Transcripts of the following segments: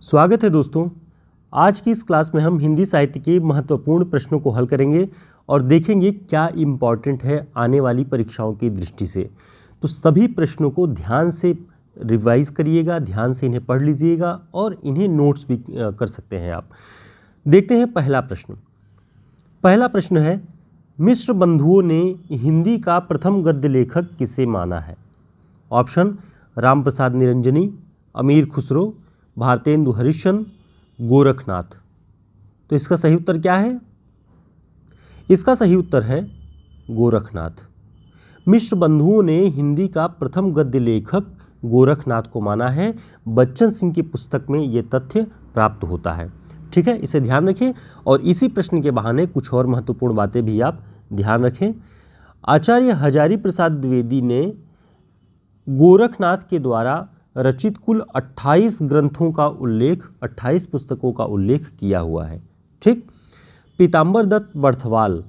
स्वागत है दोस्तों। आज की इस क्लास में हम हिंदी साहित्य के महत्वपूर्ण प्रश्नों को हल करेंगे और देखेंगे क्या इम्पॉर्टेंट है आने वाली परीक्षाओं की दृष्टि से। तो सभी प्रश्नों को ध्यान से रिवाइज करिएगा, ध्यान से इन्हें पढ़ लीजिएगा और इन्हें नोट्स भी कर सकते हैं आप। देखते हैं पहला प्रश्न। पहला प्रश्न है, मिश्र बंधुओं ने हिंदी का प्रथम गद्य लेखक किसे माना है? ऑप्शन राम प्रसाद निरंजनी, अमीर खुसरो, भारतेंदु हरिश्चंद्र, गोरखनाथ। तो इसका सही उत्तर क्या है? इसका सही उत्तर है गोरखनाथ। मिश्र बंधुओं ने हिंदी का प्रथम गद्य लेखक गोरखनाथ को माना है। बच्चन सिंह की पुस्तक में ये तथ्य प्राप्त होता है। ठीक है, इसे ध्यान रखें और इसी प्रश्न के बहाने कुछ और महत्वपूर्ण बातें भी आप ध्यान रखें। आचार्य हजारी प्रसाद द्विवेदी ने गोरखनाथ के द्वारा रचित कुल 28 ग्रंथों का उल्लेख, 28 पुस्तकों का उल्लेख किया हुआ है। ठीक। पीताम्बर दत्त बर्थवाल,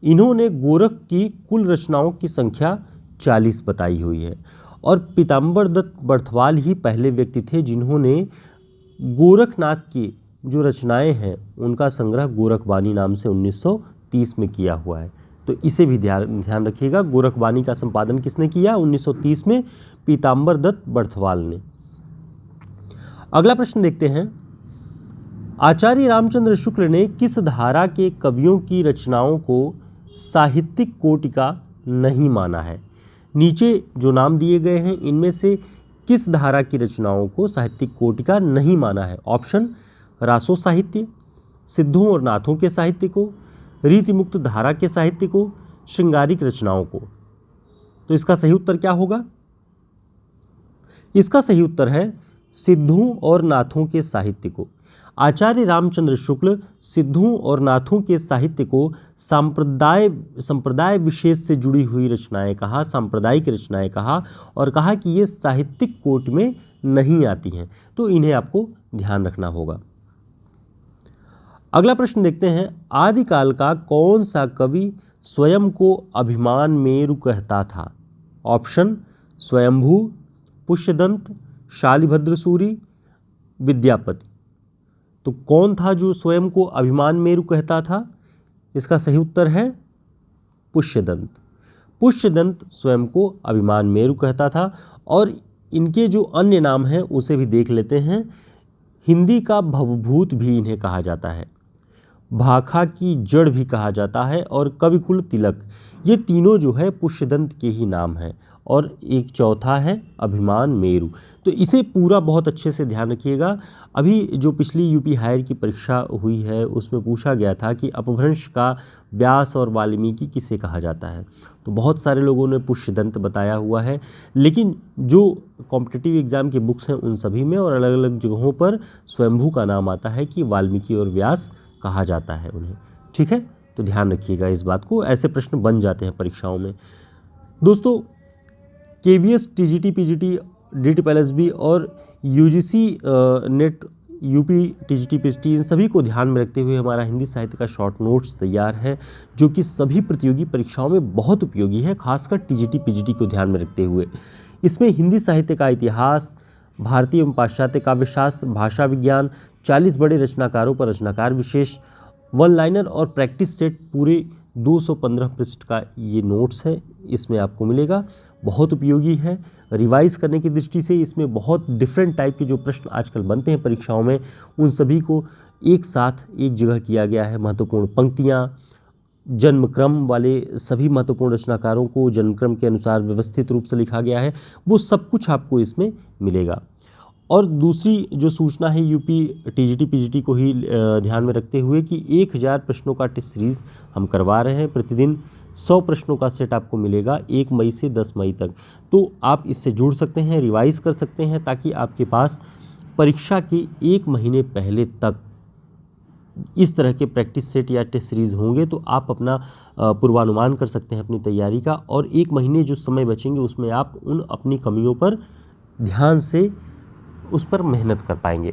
इन्होंने गोरख की कुल रचनाओं की संख्या 40 बताई हुई है और पीताम्बर दत्त बर्थवाल ही पहले व्यक्ति थे जिन्होंने गोरखनाथ की जो रचनाएं हैं उनका संग्रह गोरखबानी नाम से 1930 में किया हुआ है। तो इसे भी ध्यान रखिएगा। गोरखबानी का संपादन किसने किया? 1930 में पीताम्बर दत्त बर्थवाल ने। अगला प्रश्न देखते हैं। आचार्य रामचंद्र शुक्ल ने किस धारा के कवियों की रचनाओं को साहित्यिक कोटि का नहीं माना है? नीचे जो नाम दिए गए हैं इनमें से किस धारा की रचनाओं को साहित्यिक कोटि का नहीं माना है? ऑप्शन रासो साहित्य, सिद्धों और नाथों के साहित्य को, रीतिमुक्त धारा के साहित्य को, श्रृंगारिक रचनाओं को। तो इसका सही उत्तर क्या होगा? इसका सही उत्तर है सिद्धों और नाथों के साहित्य को। आचार्य रामचंद्र शुक्ल सिद्धों और नाथों के साहित्य को संप्रदाय विशेष से जुड़ी हुई रचनाएं कहा, सांप्रदायिक रचनाएं कहा और कहा कि ये साहित्यिक कोट में नहीं आती हैं। तो इन्हें आपको ध्यान रखना होगा। अगला प्रश्न देखते हैं। आदिकाल का कौन सा कवि स्वयं को अभिमान मेरु कहता था? ऑप्शन स्वयंभू, पुष्यदंत, शालिभद्र सूरि, विद्यापति। तो कौन था जो स्वयं को अभिमान मेरु कहता था? इसका सही उत्तर है पुष्यदंत। पुष्यदंत स्वयं को अभिमान मेरु कहता था। और इनके जो अन्य नाम हैं उसे भी देख लेते हैं। हिंदी का भवभूत भी इन्हें कहा जाता है, भाखा की जड़ भी कहा जाता है और कविकुल तिलक। ये तीनों जो है पुष्यदंत के ही नाम हैं। और एक चौथा है अभिमान मेरु। तो इसे पूरा बहुत अच्छे से ध्यान रखिएगा। अभी जो पिछली यूपी हायर की परीक्षा हुई है उसमें पूछा गया था कि अपभ्रंश का व्यास और वाल्मीकि किसे कहा जाता है। तो बहुत सारे लोगों ने पुष्यदंत बताया हुआ है, लेकिन जो कॉम्पिटिटिव एग्जाम के बुक्स हैं उन सभी में और अलग अलग जगहों पर स्वयंभू का नाम आता है कि वाल्मीकि और व्यास कहा जाता है उन्हें। ठीक है, तो ध्यान रखिएगा इस बात को। ऐसे प्रश्न बन जाते हैं परीक्षाओं में। दोस्तों, केवीएस, टीजीटी, पीजीटी, डीटीपीएलएसबी और UGC NET, UP, TGT, PGT, इन सभी को ध्यान में रखते हुए हमारा हिंदी साहित्य का शॉर्ट नोट्स तैयार है जो कि सभी प्रतियोगी परीक्षाओं में बहुत उपयोगी है, खासकर टीजीटी, पीजीटी को ध्यान में रखते हुए। इसमें हिंदी साहित्य का इतिहास, भारतीय एवं पाश्चात्य काव्यशास्त्र, भाषा विज्ञान, 40 बड़े रचनाकारों पर रचनाकार विशेष, वन लाइनर और प्रैक्टिस सेट, पूरे 215 पृष्ठ का ये नोट्स है, इसमें आपको मिलेगा। बहुत उपयोगी है। रिवाइज करने की दृष्टि से इसमें बहुत डिफरेंट टाइप के जो प्रश्न आजकल बनते हैं परीक्षाओं में उन सभी को एक साथ एक जगह किया गया है। महत्वपूर्ण पंक्तियाँ, जन्मक्रम वाले सभी महत्वपूर्ण रचनाकारों को जन्मक्रम के अनुसार व्यवस्थित रूप से लिखा गया है, वो सब कुछ आपको इसमें मिलेगा। और दूसरी जो सूचना है यूपी, टीजीटी, पीजीटी को ही ध्यान में रखते हुए कि 1000 प्रश्नों का टेस्ट सीरीज़ हम करवा रहे हैं। प्रतिदिन 100 प्रश्नों का सेट आपको मिलेगा 1 मई से 10 मई तक। तो आप इससे जुड़ सकते हैं, रिवाइज कर सकते हैं ताकि आपके पास परीक्षा के 1 महीने पहले तक इस तरह के प्रैक्टिस सेट या टेस्ट सीरीज़ होंगे तो आप अपना पूर्वानुमान कर सकते हैं अपनी तैयारी का। और 1 महीने जो समय बचेंगे उसमें आप उन अपनी कमियों पर ध्यान से उस पर मेहनत कर पाएंगे।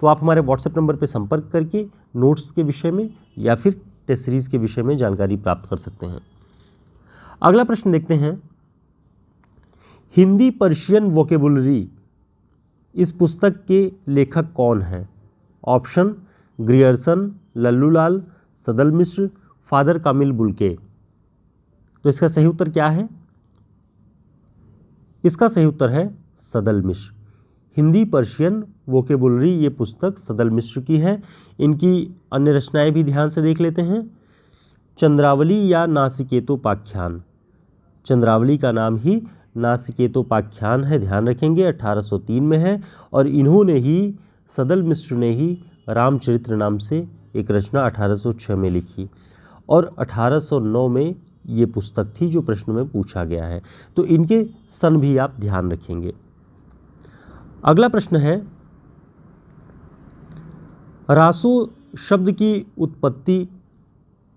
तो आप हमारे व्हाट्सएप नंबर पर संपर्क करके नोट्स के विषय में या फिर टेस्ट सीरीज़ के विषय में जानकारी प्राप्त कर सकते हैं। अगला प्रश्न देखते हैं। हिंदी पर्शियन वोकेबुलरी इस पुस्तक के लेखक कौन हैं? ऑप्शन ग्रियर्सन, लल्लूलाल, सदल मिश्र, फादर कामिल बुल्के। तो इसका सही उत्तर क्या है? इसका सही उत्तर है सदल मिश्र। हिंदी पर्शियन वोकेबुलरी ये पुस्तक सदल मिश्र की है। इनकी अन्य रचनाएं भी ध्यान से देख लेते हैं। चंद्रावली या नासिकेतोपाख्यान, चंद्रावली का नाम ही नासिकेतोपाख्यान है, ध्यान रखेंगे, 1803 में है। और इन्होंने ही, सदल मिश्र ने ही रामचरित्र नाम से एक रचना 1806 में लिखी और 1809 में ये पुस्तक थी जो प्रश्न में पूछा गया है। तो इनके सन भी आप ध्यान रखेंगे। अगला प्रश्न है, रासो शब्द की उत्पत्ति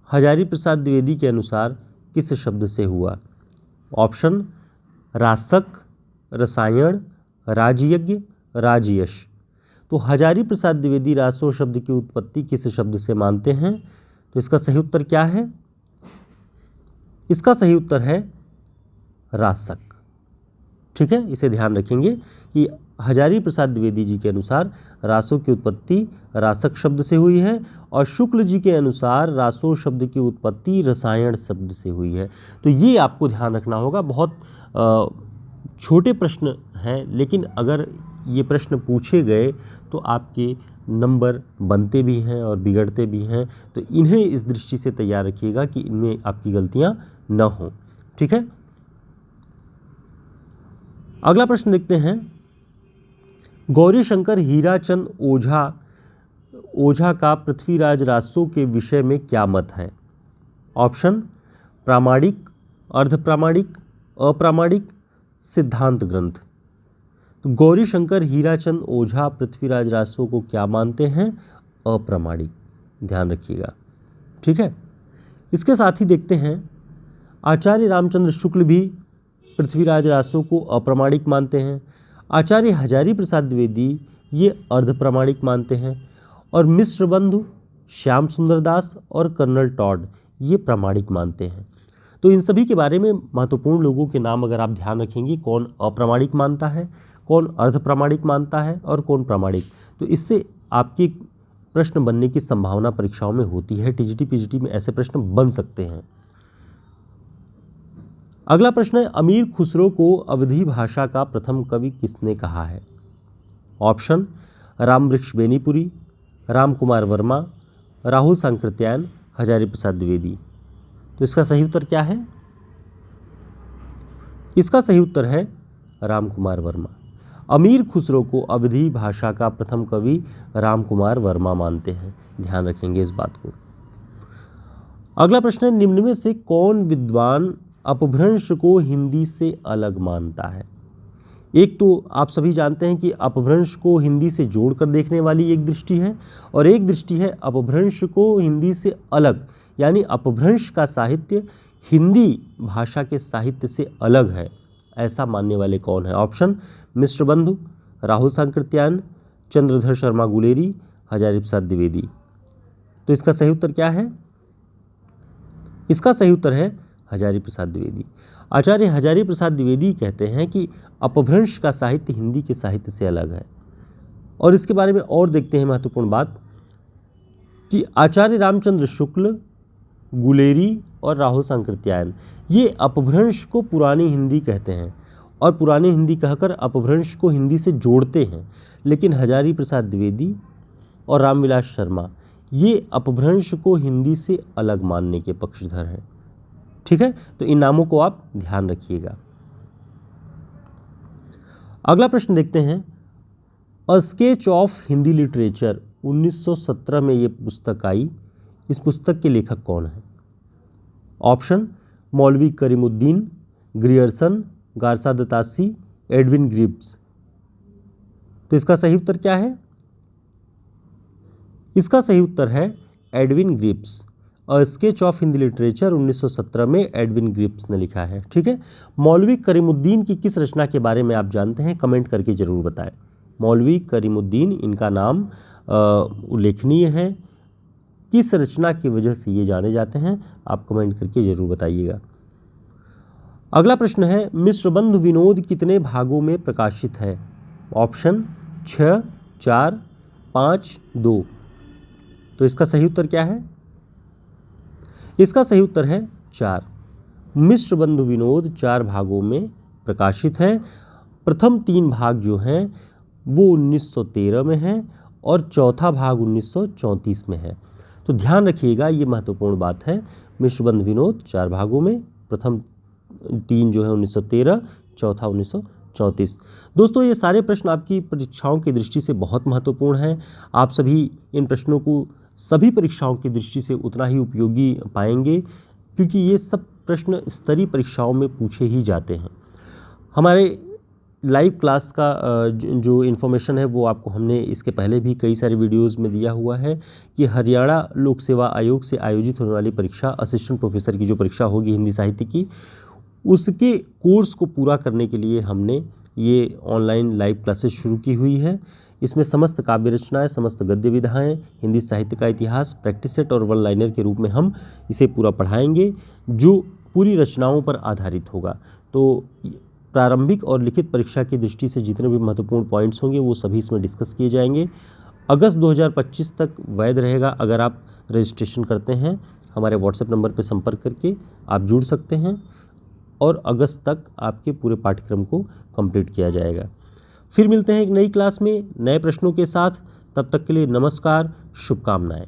हजारी प्रसाद द्विवेदी के अनुसार किस शब्द से हुआ? ऑप्शन रासक, रसायन, राजयज्ञ, राजयश। तो हजारी प्रसाद द्विवेदी रासो शब्द की उत्पत्ति किस शब्द से मानते हैं? तो इसका सही उत्तर क्या है? इसका सही उत्तर है रासक। ठीक है, इसे ध्यान रखेंगे कि हजारी प्रसाद द्विवेदी जी के अनुसार रासो की उत्पत्ति रासक शब्द से हुई है और शुक्ल जी के अनुसार रासो शब्द की उत्पत्ति रसायन शब्द से हुई है। तो ये आपको ध्यान रखना होगा। बहुत छोटे प्रश्न हैं, लेकिन अगर ये प्रश्न पूछे गए तो आपके नंबर बनते भी हैं और बिगड़ते भी हैं। तो इन्हें इस दृष्टि से तैयार रखिएगा कि इनमें आपकी गलतियां न हों। ठीक है, अगला प्रश्न देखते हैं। गौरी शंकर हीराचंद ओझा का पृथ्वीराज रासो के विषय में क्या मत है? ऑप्शन प्रामाणिक, अर्धप्रामाणिक, अप्रामाणिक, सिद्धांत ग्रंथ। तो गौरी शंकर हीराचंद ओझा पृथ्वीराज रासो को क्या मानते हैं? अप्रामाणिक, ध्यान रखिएगा। ठीक है, इसके साथ ही देखते हैं आचार्य रामचंद्र शुक्ल भी पृथ्वीराज रासो को अप्रामाणिक मानते हैं। आचार्य हजारी प्रसाद द्विवेदी ये अर्धप्रामाणिक मानते हैं और मिश्र बंधु, श्याम सुंदर दास और कर्नल टॉड ये प्रामाणिक मानते हैं। तो इन सभी के बारे में महत्वपूर्ण लोगों के नाम अगर आप ध्यान रखेंगे, कौन अप्रामाणिक मानता है, कौन अर्धप्रामाणिक मानता है और कौन प्रामाणिक, तो इससे आपके प्रश्न बनने की संभावना परीक्षाओं में होती है। टीजीटी पीजीटी में ऐसे प्रश्न बन सकते हैं। अगला प्रश्न है, अमीर खुसरो को अवधी भाषा का प्रथम कवि किसने कहा है? ऑप्शन रामवृक्ष बेनीपुरी, राम कुमार वर्मा, राहुल सांकृत्यायन, हजारी प्रसाद द्विवेदी। तो इसका सही उत्तर क्या है? इसका सही उत्तर है राम कुमार वर्मा। अमीर खुसरो को अवधी भाषा का प्रथम कवि राम कुमार वर्मा मानते हैं, ध्यान रखेंगे इस बात को। अगला प्रश्न है, निम्न में से कौन विद्वान अपभ्रंश को हिंदी से अलग मानता है? एक तो आप सभी जानते हैं कि अपभ्रंश को हिंदी से जोड़कर देखने वाली एक दृष्टि है और एक दृष्टि है अपभ्रंश को हिंदी से अलग, यानी अपभ्रंश का साहित्य हिंदी भाषा के साहित्य से अलग है, ऐसा मानने वाले कौन है? ऑप्शन मिश्र बंधु, राहुल सांकृत्यायन, चंद्रधर शर्मा गुलेरी, हजारी प्रसाद द्विवेदी। तो इसका सही उत्तर क्या है? इसका सही उत्तर है हजारी प्रसाद द्विवेदी। आचार्य हजारी प्रसाद द्विवेदी कहते हैं कि अपभ्रंश का साहित्य हिंदी के साहित्य से अलग है। और इसके बारे में और देखते हैं महत्वपूर्ण बात कि आचार्य रामचंद्र शुक्ल, गुलेरी और राहुल सांकृत्यायन ये अपभ्रंश को पुरानी हिंदी कहते हैं और पुरानी हिंदी कहकर अपभ्रंश को हिंदी से जोड़ते हैं, लेकिन हजारी प्रसाद द्विवेदी और रामविलास शर्मा ये अपभ्रंश को हिंदी से अलग मानने के पक्षधर हैं। ठीक है, तो इन नामों को आप ध्यान रखिएगा। अगला प्रश्न देखते हैं, अ स्केच ऑफ हिंदी लिटरेचर 1917 में ये पुस्तक आई, इस पुस्तक के लेखक कौन है? ऑप्शन मौलवी करीमुद्दीन, ग्रियर्सन, गारसा दतासी, एडविन ग्रिब्स। तो इसका सही उत्तर क्या है? इसका सही उत्तर है Edwin Greaves. A sketch of Hindi literature 1917 में एडविन ग्रिब्स ने लिखा है। ठीक है, मौलवी करीमुद्दीन की किस रचना के बारे में आप जानते हैं? कमेंट करके जरूर बताएं। मौलवी करीमुद्दीन, इनका नाम उल्लेखनीय है, किस रचना की वजह से ये जाने जाते हैं? आप कमेंट करके जरूर बताइएगा। अगला प्रश्न है, मिश्रबंधु विनोद कितने भागों में प्रकाशित है? ऑप्शन 6, 4, 5, 2। तो इसका सही उत्तर क्या है? इसका सही उत्तर है 4। मिश्र बंधु विनोद 4 भागों में प्रकाशित है। प्रथम 3 भाग जो हैं वो 1913 में है और चौथा भाग 1934 में है। तो ध्यान रखिएगा, ये महत्वपूर्ण बात है। मिश्र बंधु विनोद 4 भागों में, प्रथम 3 जो है 1913, चौथा 1934। दोस्तों, ये सारे प्रश्न आपकी परीक्षाओं की दृष्टि से बहुत महत्वपूर्ण हैं। आप सभी इन प्रश्नों को सभी परीक्षाओं की दृष्टि से उतना ही उपयोगी पाएंगे, क्योंकि ये सब प्रश्न स्तरीय परीक्षाओं में पूछे ही जाते हैं। हमारे लाइव क्लास का जो इन्फॉर्मेशन है वो आपको हमने इसके पहले भी कई सारे वीडियोस में दिया हुआ है कि हरियाणा लोक सेवा आयोग से आयोजित होने वाली परीक्षा, असिस्टेंट प्रोफेसर की जो परीक्षा होगी हिंदी साहित्य की, उसके कोर्स को पूरा करने के लिए हमने ये ऑनलाइन लाइव क्लासेस शुरू की हुई है। इसमें समस्त काव्य रचनाएं, समस्त गद्य विधाएं, हिंदी साहित्य का इतिहास, प्रैक्टिस सेट और वन लाइनर के रूप में हम इसे पूरा पढ़ाएंगे, जो पूरी रचनाओं पर आधारित होगा। तो प्रारंभिक और लिखित परीक्षा की दृष्टि से जितने भी महत्वपूर्ण पॉइंट्स होंगे वो सभी इसमें डिस्कस किए जाएंगे। अगस्त 2025 तक वैध रहेगा। अगर आप रजिस्ट्रेशन करते हैं, हमारे व्हाट्सएप नंबर पर संपर्क करके आप जुड़ सकते हैं और अगस्त तक आपके पूरे पाठ्यक्रम को कंप्लीट किया जाएगा। फिर मिलते हैं एक नई क्लास में नए प्रश्नों के साथ। तब तक के लिए नमस्कार, शुभकामनाएं।